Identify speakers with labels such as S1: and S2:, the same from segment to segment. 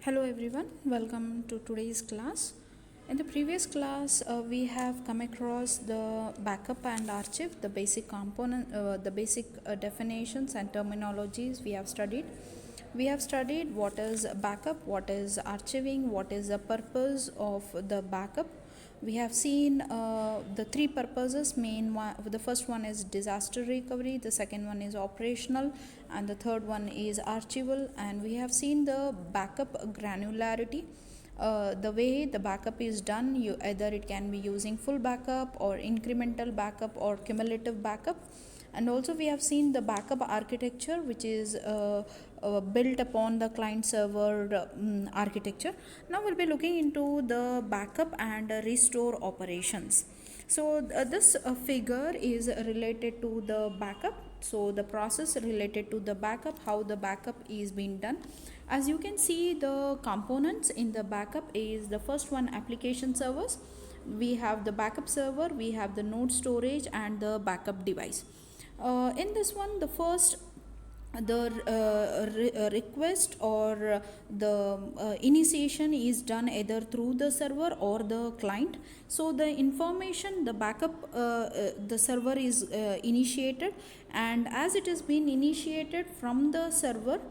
S1: Hello everyone, welcome to today's class. In the previous class, we have come across the backup and archive, the basic component, the basic definitions and terminologies we have studied. We have studied what is backup, what is archiving, what is the purpose of the backup. We have seen the three purposes. The first one is disaster recovery, the second one is operational, and the third one is archival. And we have seen the backup granularity. The way the backup is done, either it can be using full backup or incremental backup or cumulative backup. And also we have seen the backup architecture, which is built upon the client server architecture. Now we'll be looking into the backup and restore operations. So this figure is related to the backup. So the process related to the backup, how the backup is being done. As you can see, the components in the backup is the first one, application servers. We have the backup server, we have the node storage, and the backup device. In this one, the first, the request or the initiation is done either through the server or the client. So the information, the backup, the server is initiated, and as it has been initiated from the server,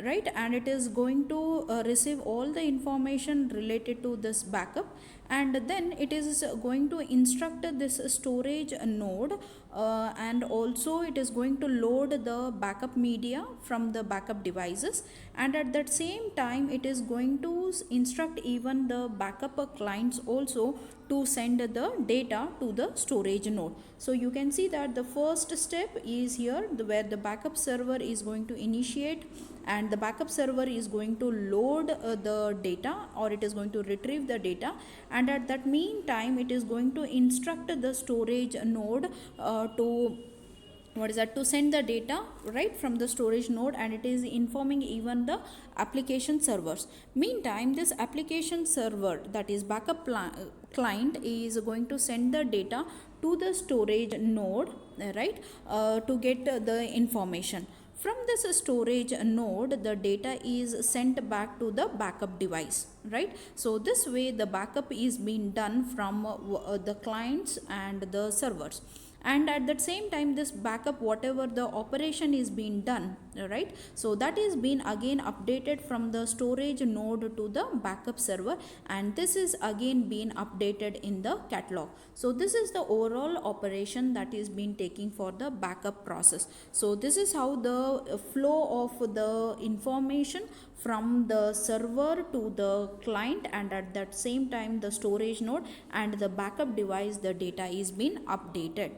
S1: right, and it is going to receive all the information related to this backup, and then it is going to instruct this storage node, and also it is going to load the backup media from the backup devices, and at that same time it is going to instruct even the backup clients also to send the data to the storage node. So you can see that the first step is here, where the backup server is going to initiate, and the backup server is going to load the data, or it is going to retrieve the data, and at that meantime it is going to instruct the storage node to to send the data right from the storage node, and it is informing even the application servers. Meantime, this application server, that is backup client, is going to send the data to the storage node, right, to get the information. From this storage node, the data is sent back to the backup device, right? So this way the backup is being done from the clients and the servers, and at that same time this backup, whatever the operation is being done, right, so that is being again updated from the storage node to the backup server, and this is again being updated in the catalog. So this is the overall operation that is being taking for the backup process. So this is how the flow of the information from the server to the client, and at that same time the storage node and the backup device, the data is being updated.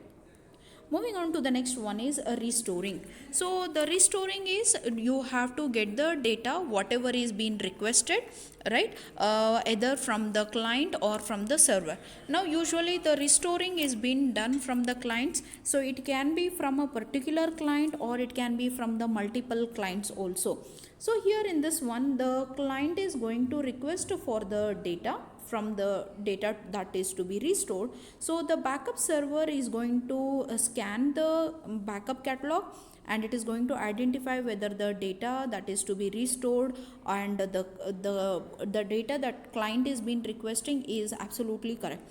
S1: Moving on to the next one is restoring. So the restoring is, you have to get the data whatever is being requested, right, either from the client or from the server. Now usually the restoring is being done from the clients, so it can be from a particular client or it can be from the multiple clients also. So here in this one, the client is going to request for the data from the data that is to be restored. So the backup server is going to scan the backup catalog, and it is going to identify whether the data that is to be restored and the data that client is been requesting is absolutely correct.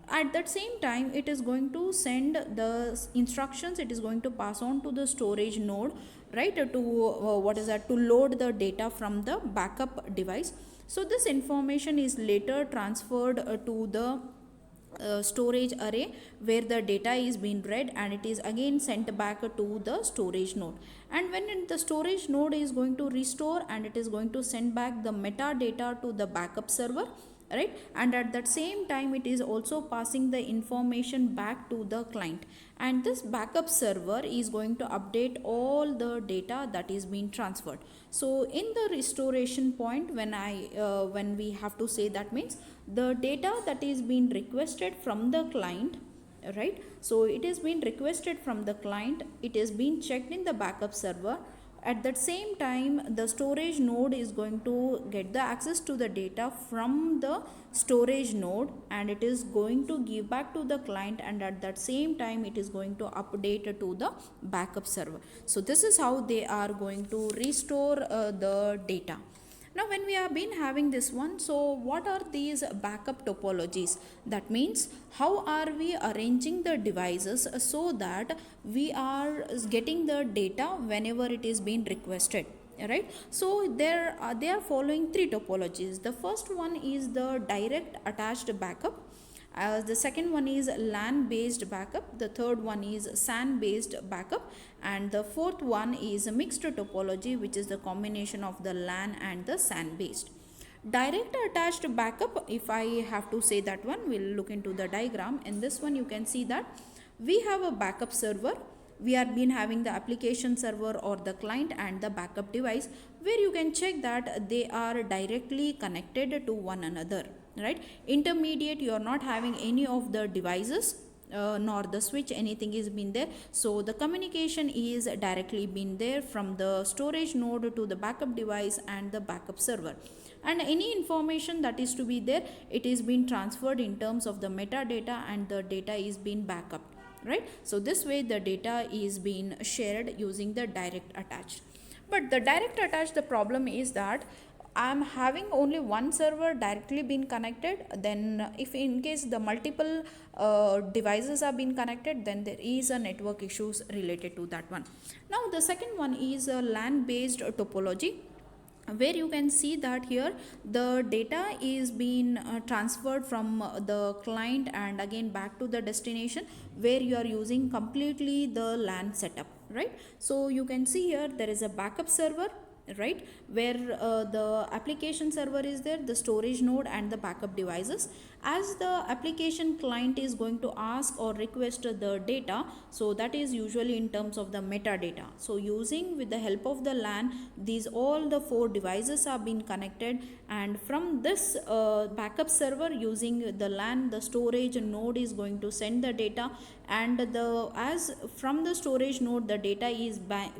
S1: At that same time, it is going to send the instructions, it is going to pass on to the storage node, right, to to load the data from the backup device. So this information is later transferred to the storage array, where the data is being read, and it is again sent back to the storage node. And when the storage node is going to restore, and it is going to send back the metadata to the backup server, right, and at that same time it is also passing the information back to the client, and this backup server is going to update all the data that is being transferred. So in the restoration point, when we have to say, that means the data that is being requested from the client, right, so it is being requested from the client, it is being checked in the backup server. At that same time, the storage node is going to get the access to the data from the storage node, and it is going to give back to the client, and at that same time it is going to update to the backup server. So this is how they are going to restore the data. Now when we have been having this one, so what are these backup topologies? That means how are we arranging the devices so that we are getting the data whenever it is being requested, right? So they are following three topologies. The first one is the direct attached backup. The second one is LAN based backup, the third one is SAN based backup, and the fourth one is a mixed topology, which is the combination of the LAN and the SAN based. Direct attached backup, if I have to say that one, we'll look into the diagram. In this one you can see that we have a backup server. We have been having the application server or the client and the backup device, where you can check that they are directly connected to one another, right? Intermediate, you are not having any of the devices nor the switch, anything is been there. So the communication is directly been there from the storage node to the backup device and the backup server, and any information that is to be there, it is being transferred in terms of the metadata, and the data is being backup, right? So this way the data is being shared using the direct attached. But the direct attached, the problem is that I'm having only one server directly been connected. Then if in case the multiple devices are being connected, then there is a network issues related to that one. Now the second one is a LAN based topology, where you can see that here the data is being transferred from the client and again back to the destination, where you are using completely the LAN setup, right? So you can see here there is a backup server, right, where the application server is there, the storage node and the backup devices. As the application client is going to ask or request the data, so that is usually in terms of the metadata. So using with the help of the LAN, these all the four devices are being connected, and from this backup server, using the LAN, the storage node is going to send the data, and the as from the storage node the data is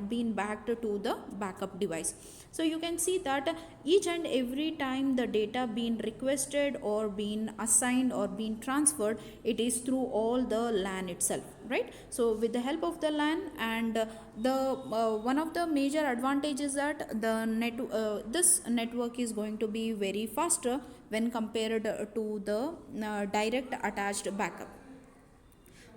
S1: being backed to the backup device. So you can see that each and every time the data being requested or being assigned or being transferred, it is through all the LAN itself, right? So with the help of the LAN, and the one of the major advantages that the this network is going to be very faster when compared to the direct attached backup.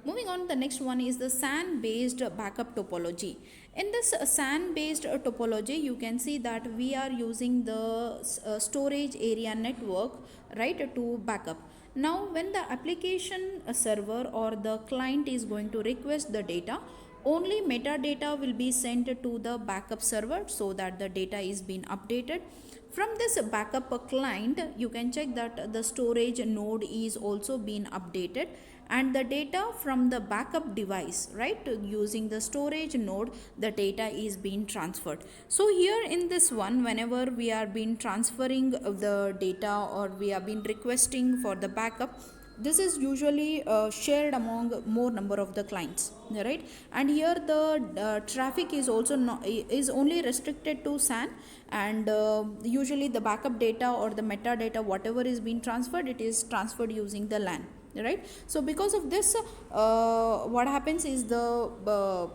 S1: Moving on, the next one is the SAN based backup topology. In this SAN based topology, you can see that we are using the storage area network, right, to backup. Now when the application server or the client is going to request the data, only metadata will be sent to the backup server, so that the data is being updated. From this backup client, you can check that the storage node is also being updated, and the data from the backup device, right, using the storage node, the data is being transferred. So here in this one, whenever we are being transferring the data or we have been requesting for the backup, this is usually shared among more number of the clients, right? And here the traffic is also is only restricted to SAN, and usually the backup data or the metadata, whatever is being transferred, it is transferred using the LAN, right? So because of this, what happens is the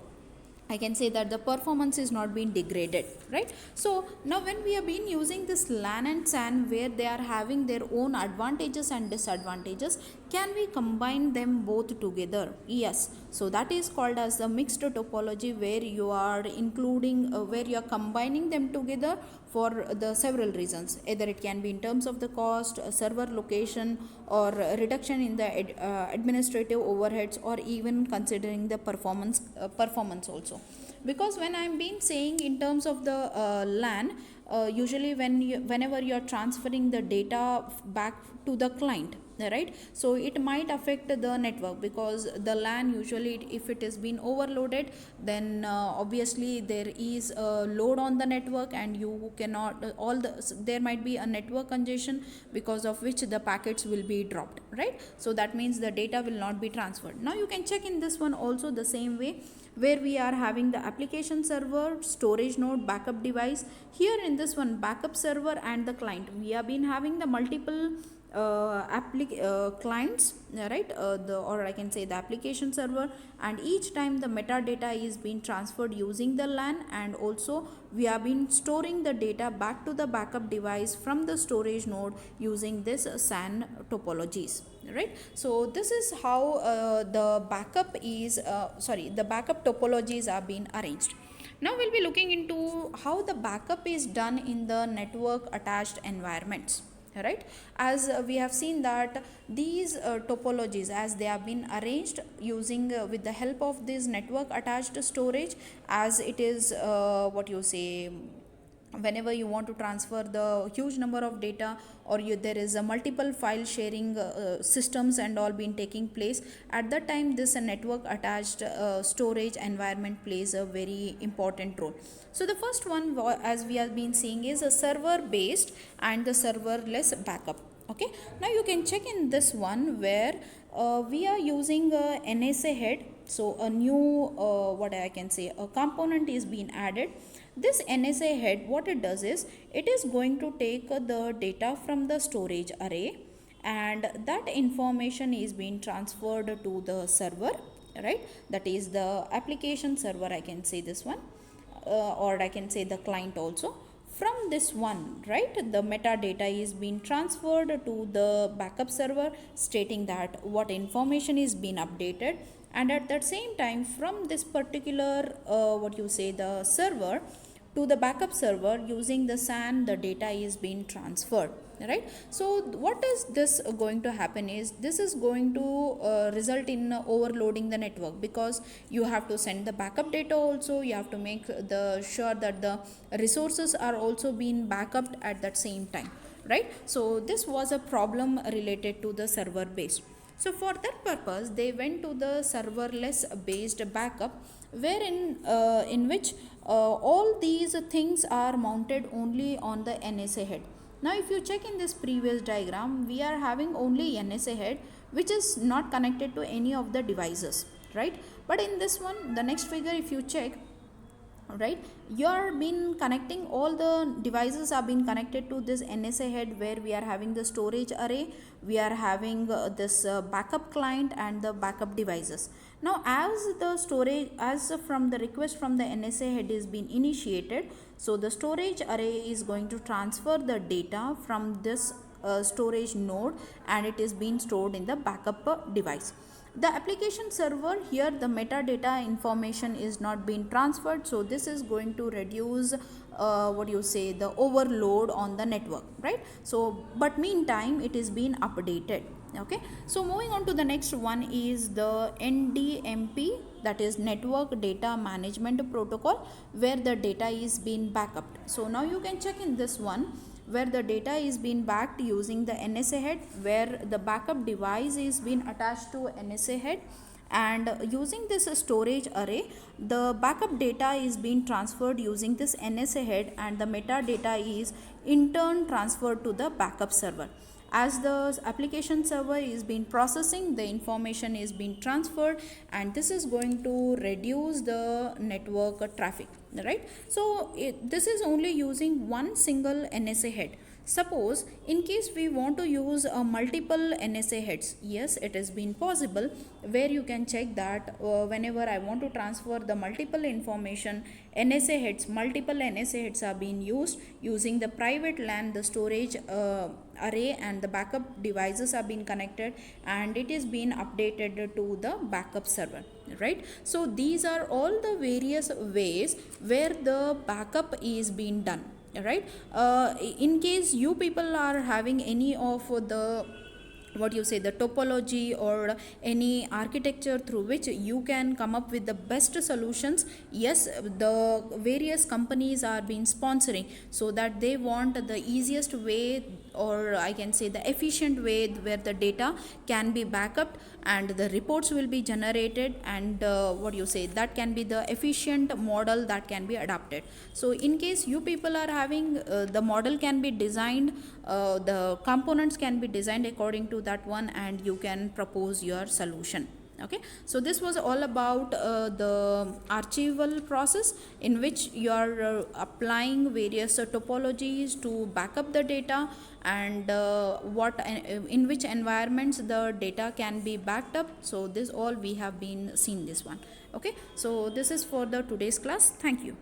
S1: I can say that the performance is not being degraded, right? So now when we have been using this LAN and SAN, where they are having their own advantages and disadvantages, can we combine them both together? Yes. So that is called as the mixed topology, where you are including where you are combining them together for the several reasons. Either it can be in terms of the cost, server location, or reduction in the administrative overheads, or even considering the performance also. Because when I'm been saying in terms of the LAN, usually whenever you are transferring the data back to the client, right, so it might affect the network, because the LAN usually, if it is been overloaded, then obviously there is a load on the network, and you cannot there might be a network congestion, because of which the packets will be dropped, right? So that means the data will not be transferred. Now you can check in this one also the same way, where we are having the application server, storage node, backup device. Here in this one, backup server and the client, we have been having the multiple clients, right, or I can say the application server, and each time the metadata is being transferred using the LAN, and also we have been storing the data back to the backup device from the storage node using this SAN topologies, right. So this is how the backup topologies are being arranged. Now we'll be looking into how the backup is done in the network attached environments, right. As we have seen that these topologies, as they have been arranged using with the help of this network attached storage, as it is what you say, whenever you want to transfer the huge number of data, or there is a multiple file sharing systems and all been taking place, at that time this network attached storage environment plays a very important role. So the first one, as we have been seeing, is a server based and the serverless backup. Okay, now you can check in this one where we are using a NSA head. So a new what I can say, a component is being added. This NSA head, what it does is, it is going to take the data from the storage array, and that information is being transferred to the server, right, that is the application server, I can say this one, or I can say the client also. From this one, right, the metadata is being transferred to the backup server, stating that what information is being updated, and at that same time from this particular what you say, the server to the backup server, using the SAN, the data is being transferred, right. So what is this going to happen is, this is going to result in overloading the network, because you have to send the backup data also, you have to make the sure that the resources are also being backed at that same time, right. So this was a problem related to the server based. So for that purpose, they went to the serverless based backup, wherein in which all these things are mounted only on the NSA head. Now if you check in this previous diagram, we are having only NSA head, which is not connected to any of the devices, right. But in this one, the next figure, if you check, right, you are been connecting, all the devices are being connected to this NSA head, where we are having the storage array, we are having this backup client and the backup devices. Now as the storage, as from the request from the NSA head is being initiated, so the storage array is going to transfer the data from this storage node, and it is being stored in the backup device. The application server, here the metadata information is not being transferred, so this is going to reduce what you say, the overload on the network, right. So but meantime it is being updated. Okay, so moving on to the next one is the NDMP, that is network data management protocol, where the data is being backed. So now you can check in this one, where the data is being backed using the NSA head, where the backup device is being attached to NSA head, and using this storage array, the backup data is being transferred using this NSA head, and the metadata is in turn transferred to the backup server. As the application server is being processing, the information is being transferred, and this is going to reduce the network traffic, right. So this is only using one single NSA head. Suppose in case we want to use multiple NSA heads, yes, it has been possible, where you can check that whenever I want to transfer the multiple information, NSA heads, multiple NSA heads are being used using the private LAN, the storage array, and the backup devices are being connected, and it is being updated to the backup server, right. So these are all the various ways where the backup is being done, right. In case you people are having any of the what you say, the topology or any architecture through which you can come up with the best solutions, yes, the various companies are being sponsoring, so that they want the easiest way, or I can say the efficient way, where the data can be backed and the reports will be generated, and what you say, that can be the efficient model that can be adapted. So in case you people are having the model can be designed, the components can be designed according to that one, and you can propose your solution. Okay, so this was all about the archival process, in which you are applying various topologies to back up the data, and in which environments the data can be backed up. So this all we have been seen this one. Okay, so this is for the today's class. Thank you.